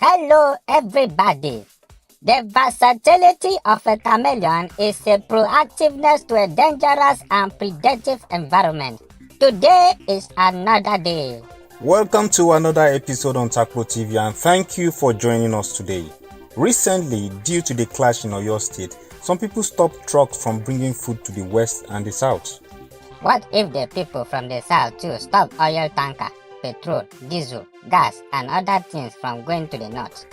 Hello, everybody. The versatility of a chameleon is a proactiveness to a dangerous and predative environment. Today is another day. Welcome to another episode on Tapko TV, and thank you for joining us today. Recently, due to the clash in Oyo State, some people stopped trucks from bringing food to the west and the south. What if the people from the south too stop oil tanker, petrol, diesel, gas and other things from going to the north?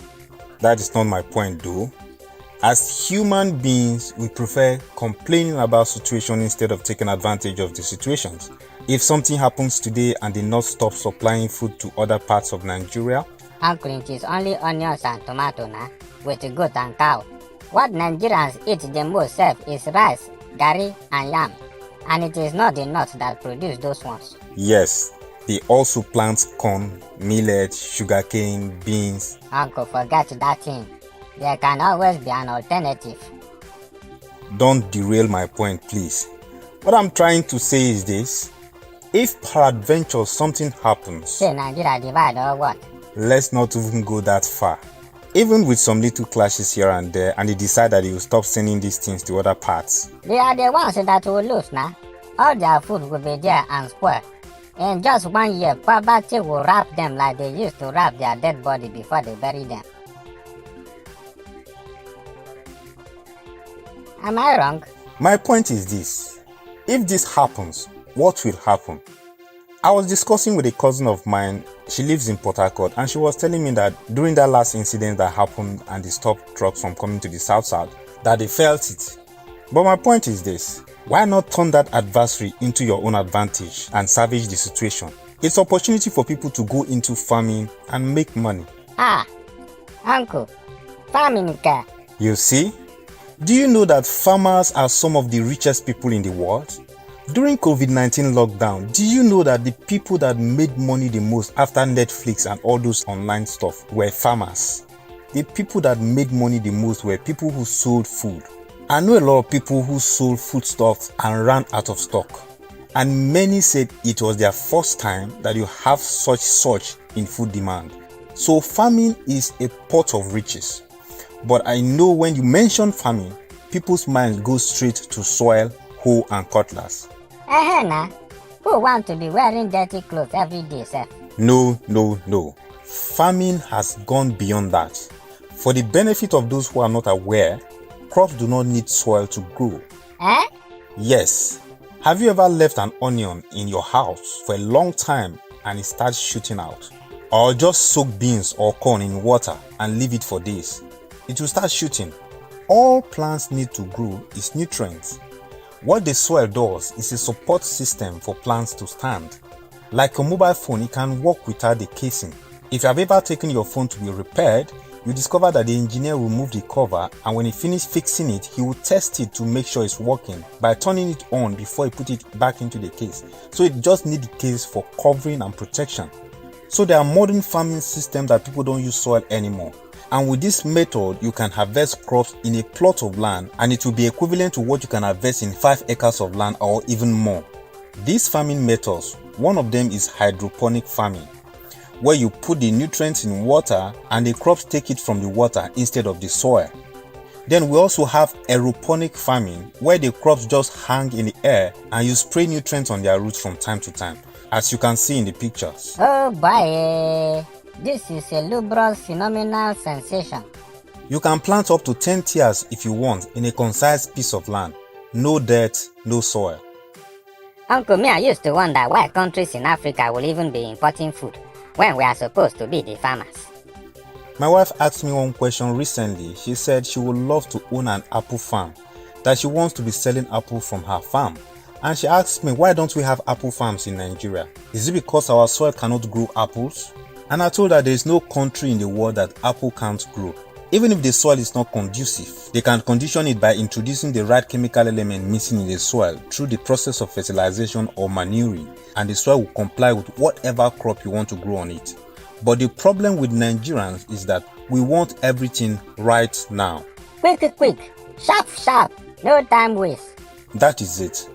That is not my point though. As human beings, we prefer complaining about situations instead of taking advantage of the situations. If something happens today and the north stops supplying food to other parts of Nigeria, Uncle, it is only onions and tomato now, with goat and cow. What Nigerians eat the most is rice, garri and yam. And it is not the north that produce those ones. yes, they also plant corn, millet, sugarcane, beans. Uncle, forget that thing. There can always be an alternative. Don't derail my point, please. What I'm trying to say is this. If peradventure something happens, Say Nigeria divide or what? let's not even go that far. Even with some little clashes here and there, and they decide that they will stop sending these things to other parts. They are the ones that will lose now. All their food will be there and spoil. In just 1 year, poverty will wrap them like they used to wrap their dead body before they bury them. Am I wrong? My point is this. If this happens, what will happen? I was discussing with a cousin of mine. She lives in Port Harcourt, and she was telling me that during that last incident that happened and they stopped trucks from coming to the south, that they felt it. But my point is this. Why not turn that adversary into your own advantage and salvage the situation? It's opportunity for people to go into farming and make money. Uncle, farming care. You see? Do you know that farmers are some of the richest people in the world? During COVID-19 lockdown, do you know that the people that made money the most after Netflix and all those online stuff were farmers? The people that made money the most were people who sold food. I know a lot of people who sold foodstuffs and ran out of stock. And many said it was their first time that you have such surge in food demand. So farming is a pot of riches. But I know when you mention farming, people's minds go straight to soil, hoe and cutlass. Nah. Who want to be wearing dirty clothes every day, sir? No. Farming has gone beyond that. For the benefit of those who are not aware, crops do not need soil to grow. Yes. Have you ever left an onion in your house for a long time and it starts shooting out? Or just soak beans or corn in water and leave it for days? It will start shooting. All plants need to grow is nutrients. What the soil does is a support system for plants to stand. Like a mobile phone, it can work without the casing. If you have ever taken your phone to be repaired, you discover that the engineer will remove the cover, and when he finishes fixing it, he will test it to make sure it's working by turning it on before he put it back into the case. So it just needs the case for covering and protection. So there are modern farming systems that people don't use soil anymore. And with this method, you can harvest crops in a plot of land, and it will be equivalent to what you can harvest in 5 acres of land or even more. These farming methods, one of them is hydroponic farming, where you put the nutrients in water and the crops take it from the water instead of the soil. Then we also have aeroponic farming, where the crops just hang in the air and you spray nutrients on their roots from time to time, as you can see in the pictures. Oh boy, this is a lubrous phenomenal sensation. You can plant up to 10 tiers if you want in a concise piece of land. No dirt, no soil. Uncle, me, I used to wonder why countries in Africa will even be importing food when we are supposed to be the farmers. My wife asked me one question recently. She said she would love to own an apple farm, that she wants to be selling apple from her farm. And she asked me, why don't we have apple farms in Nigeria? Is it because our soil cannot grow apples? And I told her there is no country in the world that apple can't grow. Even if the soil is not conducive, they can condition it by introducing the right chemical element missing in the soil through the process of fertilization or manuring, and the soil will comply with whatever crop you want to grow on it. But the problem with Nigerians is that we want everything right now. Quick, sharp, no time waste. That is it.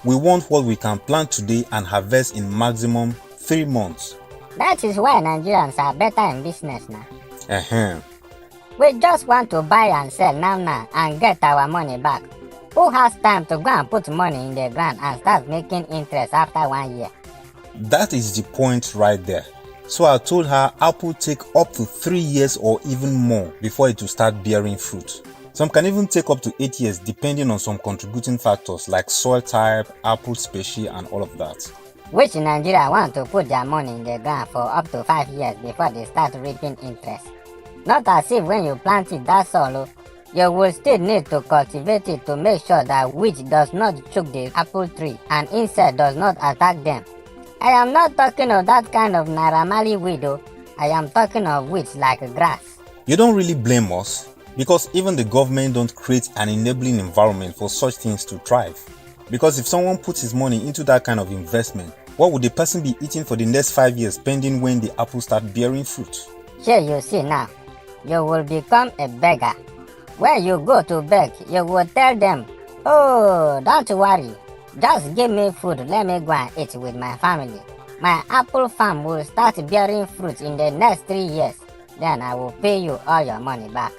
We want what we can plant today and harvest in maximum 3 months. That is why Nigerians are better in business now. We just want to buy and sell now and get our money back. Who has time to go and put money in the ground and start making interest after 1 year? That is the point right there. So I told her apple take up to 3 years or even more before it will start bearing fruit. Some can even take up to 8 years depending on some contributing factors like soil type, apple species and all of that. Which Nigeria want to put their money in the ground for up to 5 years before they start reaping interest? Not as if when you plant it, that's all. You will still need to cultivate it to make sure that weed does not choke the apple tree and insect does not attack them. I am not talking of that kind of Naira Marley weed. I am talking of weeds like grass. You don't really blame us because even the government don't create an enabling environment for such things to thrive. Because if someone puts his money into that kind of investment, what would the person be eating for the next 5 years pending when the apple start bearing fruit? Here you see now, you will become a beggar. When you go to beg, you will tell them, oh, don't worry, just give me food, let me go and eat with my family. My apple farm will start bearing fruit in the next 3 years. Then I will pay you all your money back.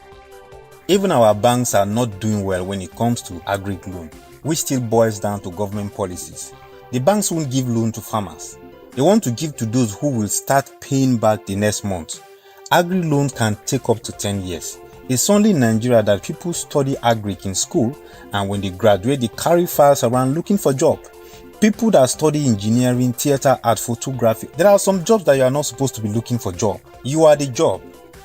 Even our banks are not doing well when it comes to agric loan, which still boils down to government policies. The banks won't give loan to farmers. They want to give to those who will start paying back the next month. Agri loans can take up to 10 years. It's only in Nigeria that people study agric in school and when they graduate they carry files around looking for jobs. People that study engineering, theater, art, photography, there are some jobs that you are not supposed to be looking for job. You are the job.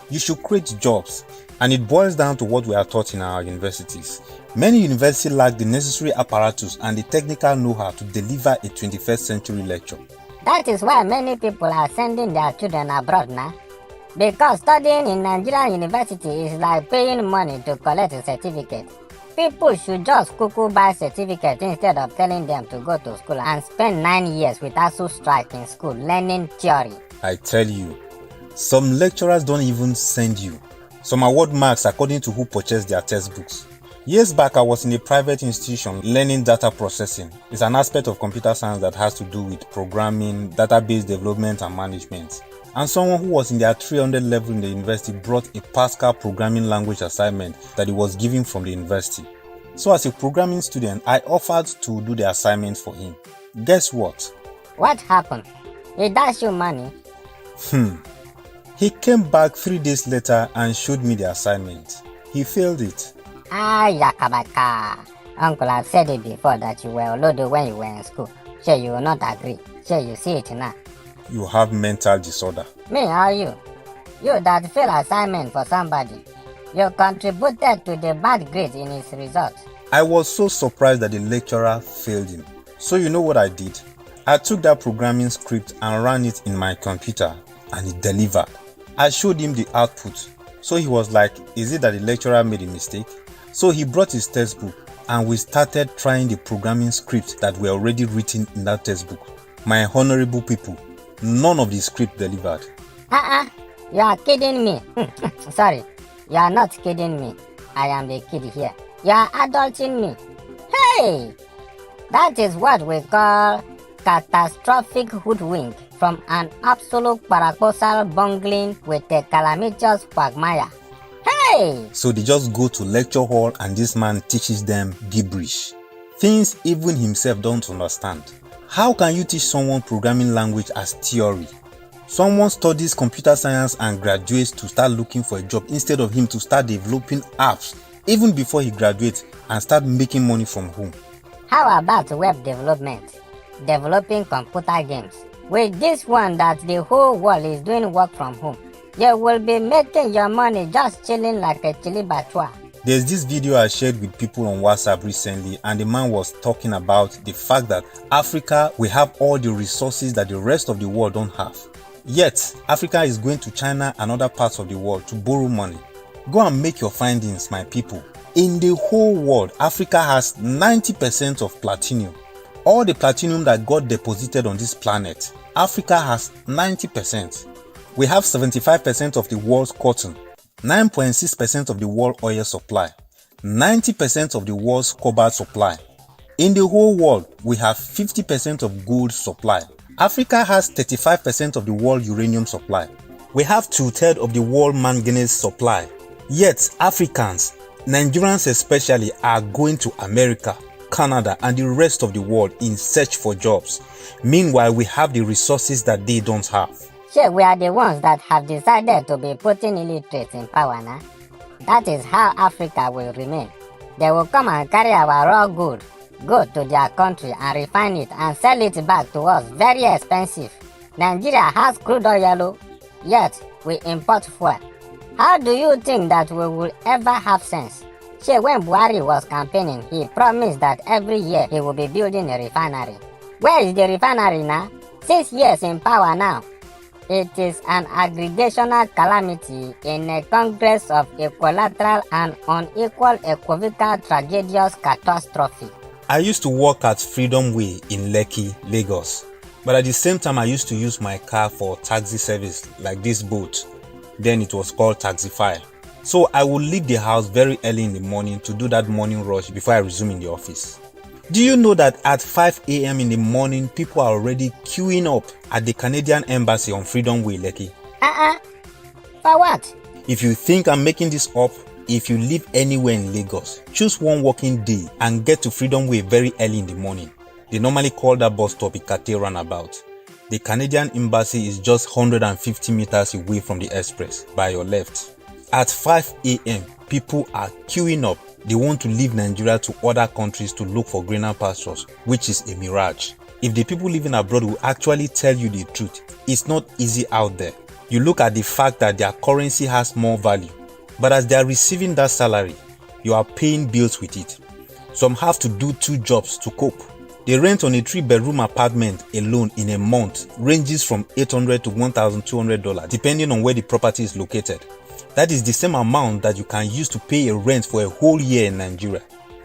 You should create jobs. And it boils down to what we are taught in our universities. Many universities lack the necessary apparatus and the technical know-how to deliver a 21st century lecture. That is why many people are sending their children abroad now. Because studying in Nigerian university is like paying money to collect a certificate. People should just cuckoo buy certificate instead of telling them to go to school and spend 9 years with ASU strike in school learning theory. I tell you, some lecturers don't even send you. Some award marks according to who purchased their textbooks. Years back, I was in a private institution learning data processing. It's an aspect of computer science that has to do with programming, database development and management. And someone who was in their 300 level in the university brought a Pascal programming language assignment that he was given from the university. So as a programming student, I offered to do the assignment for him. Guess what? What happened? He dashed you money? He came back 3 days later and showed me the assignment. He failed it. Yakabaka. Uncle, I've said it before that you were loaded when you were in school. Sure, you will not agree. Sure, you see it now. You have mental disorder. Me or you? You that fail assignment for somebody. You contributed to the bad grade in his results. I was so surprised that the lecturer failed him. So you know what I did? I took that programming script and ran it in my computer and it delivered. I showed him the output. So he was like, is it that the lecturer made a mistake? So he brought his textbook and we started trying the programming script that were already written in that textbook. My honorable people, none of the script delivered. You are kidding me. Sorry, you are not kidding me. I am the kid here. You are adulting me. Hey! That is what we call catastrophic hoodwink from an absolute paradoxal bungling with a calamitous quagmire. Hey! So they just go to lecture hall and this man teaches them gibberish. Things even himself don't understand. How can you teach someone programming language as theory? Someone studies computer science and graduates to start looking for a job instead of him to start developing apps even before he graduates and start making money from home. How about web development? Developing computer games. With this one that the whole world is doing work from home, you will be making your money just chilling like a chili batua. There's this video I shared with people on WhatsApp recently and the man was talking about the fact that Africa will have all the resources that the rest of the world don't have. Yet, Africa is going to China and other parts of the world to borrow money. Go and make your findings, my people. In the whole world, Africa has 90% of platinum. All the platinum that God deposited on this planet, Africa has 90%. We have 75% of the world's cotton, 9.6% of the world oil supply, 90% of the world's cobalt supply. In the whole world, we have 50% of gold supply. Africa has 35% of the world uranium supply. We have 2/3 of the world manganese supply. Yet Africans, Nigerians especially, are going to America, Canada and the rest of the world in search for jobs. Meanwhile, we have the resources that they don't have. Sure, we are the ones that have decided to be putting illiterates in power now. That is how Africa will remain. They will come and carry our raw good, go to their country and refine it and sell it back to us very expensive. Nigeria has crude oil, yet we import fuel. How do you think that we will ever have sense? Sure, when Buhari was campaigning, he promised that every year he will be building a refinery. Where is the refinery now? 6 years in power now. It is an aggregational calamity in a congress of equilateral and unequal equivocal tragedious catastrophe. I used to work at Freedom Way in Lekki, Lagos. But at the same time, I used to use my car for taxi service like this boat. Then it was called Taxify. So I would leave the house very early in the morning to do that morning rush before I resume in the office. Do you know that at 5 a.m. in the morning, people are already queuing up at the Canadian Embassy on Freedom Way, Lekki? For what? If you think I'm making this up, if you live anywhere in Lagos, choose one working day and get to Freedom Way very early in the morning. They normally call that bus stop Ikate Runabout. The Canadian Embassy is just 150 meters away from the express by your left. At 5 a.m., people are queuing up. They want to leave Nigeria to other countries to look for greener pastures, which is a mirage. If the people living abroad will actually tell you the truth, it's not easy out there. You look at the fact that their currency has more value, but as they are receiving that salary, you are paying bills with it. Some have to do 2 jobs to cope. The rent on a 3-bedroom apartment alone in a month ranges from $800 to $1,200 depending on where the property is located. That is the same amount that you can use to pay a rent for a whole year in Nigeria.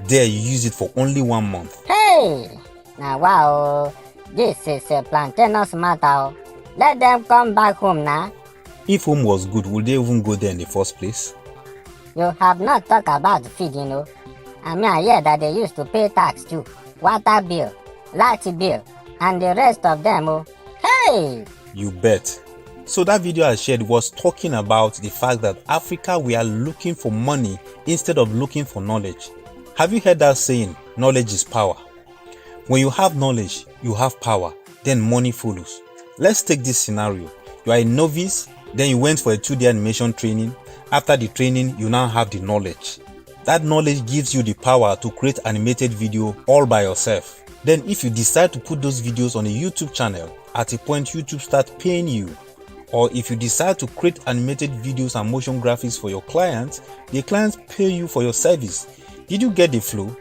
There you use it for only 1 month. Hey! Now wow, this is a plantainous matter. Let them come back home now. If home was good, would they even go there in the first place? You have not talked about feed, I mean, I hear that they used to pay tax too. Water bill, light bill, and the rest of them. Hey! You bet. So that video I shared was talking about the fact that Africa, we are looking for money instead of looking for knowledge. Have you heard that saying, knowledge is power? When you have knowledge, you have power, then money follows. Let's take this scenario. You are a novice, then you went for a 2-day animation training. After the training, you now have the knowledge. That knowledge gives you the power to create animated video all by yourself. Then if you decide to put those videos on a YouTube channel, at a point YouTube starts paying you. Or if you decide to create animated videos and motion graphics for your clients, the clients pay you for your service. Did you get the flow?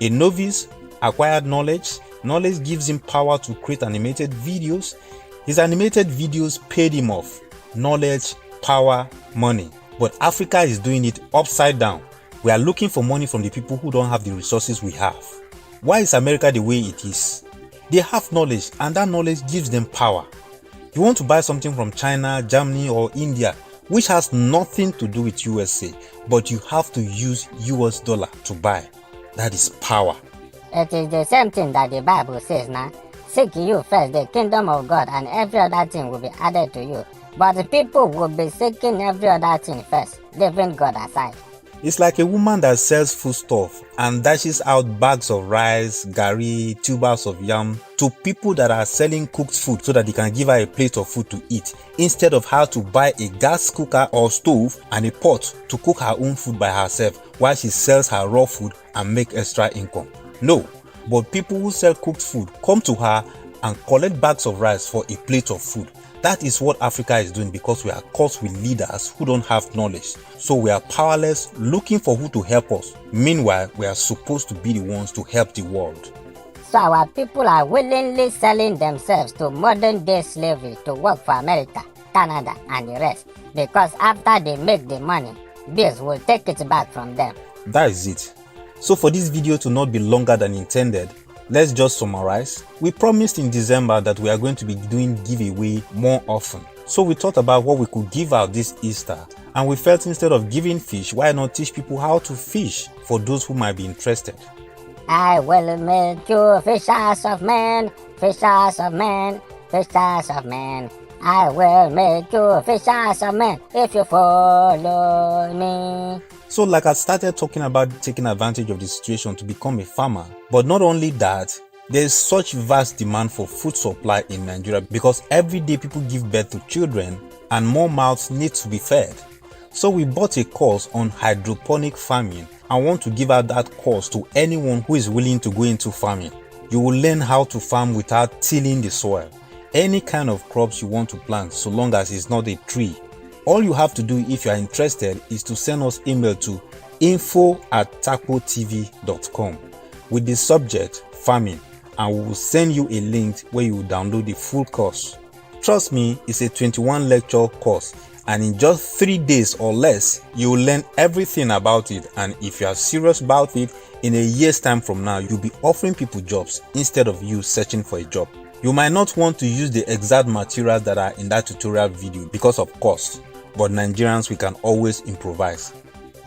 A novice acquired knowledge. Knowledge gives him power to create animated videos. His animated videos paid him off. Knowledge, power, money. But Africa is doing it upside down. We are looking for money from the people who don't have the resources we have. Why is America the way it is? They have knowledge and that knowledge gives them power. You want to buy something from China, Germany or India, which has nothing to do with USA, but you have to use US dollar to buy. That is power. It is the same thing that the Bible says now. Seek you first the kingdom of God and every other thing will be added to you. But the people will be seeking every other thing first, leaving God aside. It's like a woman that sells foodstuff and dashes out bags of rice, garri, tubers of yam to people that are selling cooked food so that they can give her a plate of food to eat, instead of her to buy a gas cooker or stove and a pot to cook her own food by herself while she sells her raw food and make extra income. No, but people who sell cooked food come to her and collect bags of rice for a plate of food. That is what Africa is doing because we are caught with leaders who don't have knowledge. So we are powerless, looking for who to help us. Meanwhile, we are supposed to be the ones to help the world. So our people are willingly selling themselves to modern day slavery to work for America, Canada and the rest. Because after they make the money, bills will take it back from them. That is it. So for this video to not be longer than intended, let's just summarize. We promised in December that we are going to be doing giveaway more often. So we thought about what we could give out this Easter, and we felt instead of giving fish, why not teach people how to fish for those who might be interested. I will make you fishers of men, fishers of men, fishers of men. I will make you fisherman if you follow me. So like I started talking about taking advantage of the situation to become a farmer. But not only that, there is such vast demand for food supply in Nigeria because every day people give birth to children and more mouths need to be fed. So we bought a course on hydroponic farming and want to give out that course to anyone who is willing to go into farming. You will learn how to farm without tilling the soil. Any kind of crops you want to plant, so long as it's not a tree. All you have to do if you are interested is to send us email to info@tapko.tv.com with the subject farming, and we will send you a link where you will download the full course. Trust me, it's a 21 lecture course, and in just 3 days or less, you will learn everything about it. And if you are serious about it, in a year's time from now, you'll be offering people jobs instead of you searching for a job. You might not want to use the exact materials that are in that tutorial video because of cost, but Nigerians, we can always improvise.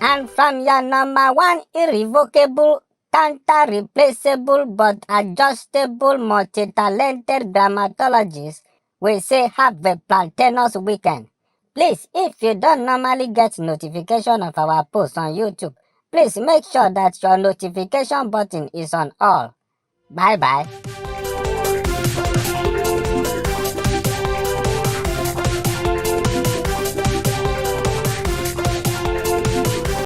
And from your number one irrevocable, counter-replaceable but adjustable, multi-talented dermatologist, we say have a plantainous weekend. Please, if you don't normally get notification of our posts on YouTube, please make sure that your notification button is on all. Bye-bye.